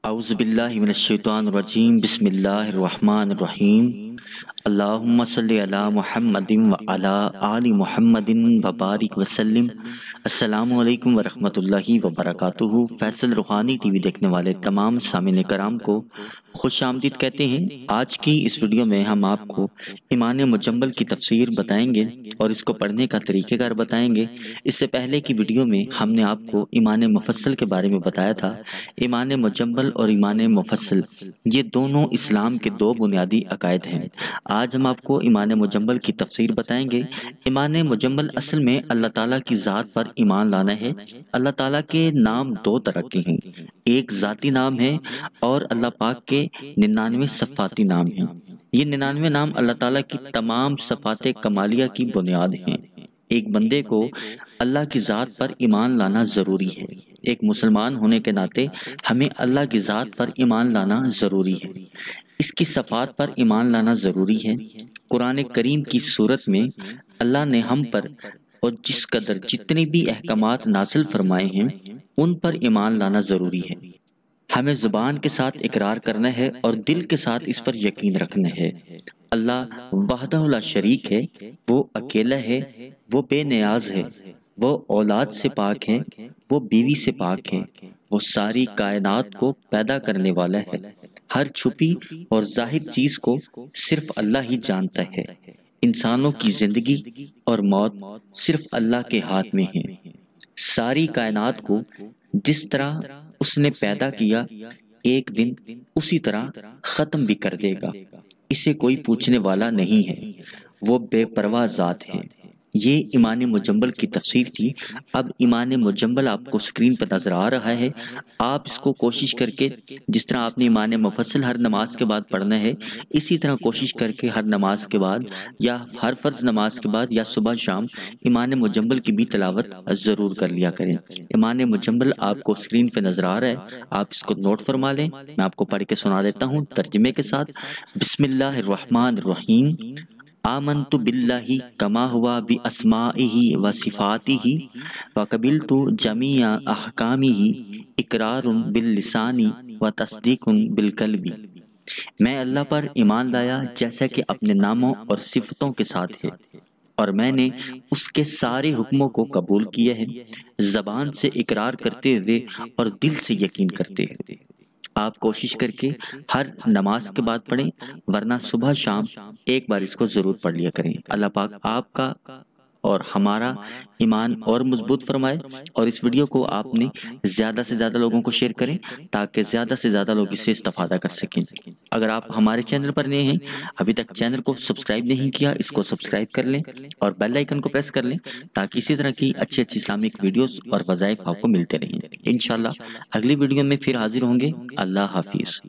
اعوذ باللہ من الشیطان الرجیم بسم اللہ الرحمن الرحیم اللہم صلی علی محمد وعلی آل محمد وبارک وسلم۔ السلام علیکم ورحمۃ اللہ وبرکاتہ۔ فیصل روحانی ٹی وی دیکھنے والے تمام سامعین کرام کو خوش آمدید کہتے ہیں۔ آج کی اس ویڈیو میں ہم آپ کو ایمان مجمل کی تفسیر بتائیں گے اور اس کو پڑھنے کا طریقہ کار بتائیں گے۔ اس سے پہلے کی ویڈیو میں ہم نے آپ کو ایمان مفصل کے بارے میں بتایا تھا۔ ایمان مجمل اور ایمان مفصل یہ دونوں اسلام کے دو بنیادی عقائد ہیں۔ آج ہم آپ کو ایمان مجمل کی تفسیر بتائیں گے۔ ایمان مجمل اصل میں اللہ تعالیٰ کی ذات پر ایمان لانا ہے۔ اللہ تعالیٰ کے نام دو طرح کے ہیں، ایک ذاتی نام ہے اور اللہ پاک کے 99 صفاتی نام ہیں۔ یہ 99 نام اللہ تعالیٰ کی تمام صفات کمالیہ کی بنیاد ہیں۔ ایک بندے کو اللہ کی ذات پر ایمان لانا ضروری ہے۔ ایک مسلمان ہونے کے ناطے ہمیں اللہ کی ذات پر ایمان لانا ضروری ہے، اس کی صفات پر ایمان لانا ضروری ہے۔ قرآن کریم کی صورت میں اللہ نے ہم پر اور جس قدر جتنے بھی احکامات نازل فرمائے ہیں ان پر ایمان لانا ضروری ہے۔ ہمیں زبان کے ساتھ اقرار کرنا ہے اور دل کے ساتھ اس پر یقین رکھنا ہے۔ اللہ وحدہ لا شریک ہے، وہ اکیلا ہے، وہ بے نیاز ہے، وہ اولاد سے پاک ہے، وہ بیوی سے پاک ہے، وہ ساری کائنات کو پیدا کرنے والا ہے۔ ہر چھپی اور ظاہر چیز کو صرف اللہ ہی جانتا ہے۔ انسانوں کی زندگی اور موت صرف اللہ کے ہاتھ میں ہے۔ ساری کائنات کو جس طرح اس نے پیدا کیا ایک دن اسی طرح ختم بھی کر دے گا، اسے کوئی پوچھنے والا نہیں ہے، وہ بے پرواہ ذات ہے۔ یہ ایمان مجمل کی تفسیر تھی۔ اب ایمان مجمل آپ کو سکرین پر نظر آ رہا ہے۔ آپ اس کو کوشش کر کے جس طرح آپ نے ایمان مفصل ہر نماز کے بعد پڑھنا ہے، اسی طرح کوشش کر کے ہر نماز کے بعد یا ہر فرض نماز کے بعد یا صبح شام ایمان مجمل کی بھی تلاوت ضرور کر لیا کریں۔ ایمان مجمل آپ کو سکرین پہ نظر آ رہا ہے، آپ اس کو نوٹ فرما لیں۔ میں آپ کو پڑھ کے سنا دیتا ہوں ترجمے کے ساتھ۔ بسم اللہ الرحمن الرحیم۔ آمنت باللہ کما ہوا باسمائہ و صفاتہ وقبلت جمیع احکامہ اقرار باللسان و تصدیق بالقلب۔ میں اللہ پر ایمان لایا جیسا کہ اپنے ناموں اور صفتوں کے ساتھ ہے، اور میں نے اس کے سارے حکموں کو قبول کیا ہے، زبان سے اقرار کرتے ہوئے اور دل سے یقین کرتے ہوئے۔ آپ کوشش کر کے ہر نماز کے بعد پڑھیں، ورنہ صبح شام ایک بار اس کو ضرور پڑھ لیا کریں۔ اللہ پاک آپ کا اور ہمارا ایمان اور مضبوط فرمائے، اور اس ویڈیو کو آپ نے زیادہ سے زیادہ لوگوں کو شیئر کریں تاکہ زیادہ سے زیادہ لوگ اس سے استفادہ کر سکیں۔ اگر آپ ہمارے چینل پر نئے ہیں، ابھی تک چینل کو سبسکرائب نہیں کیا، اس کو سبسکرائب کر لیں اور بیل آئیکن کو پریس کر لیں تاکہ اسی طرح کی اچھی اسلامک ویڈیوز اور وظائف آپ کو ملتے رہیں۔ انشاءاللہ اگلی ویڈیو میں پھر حاضر ہوں گے۔ اللہ حافظ۔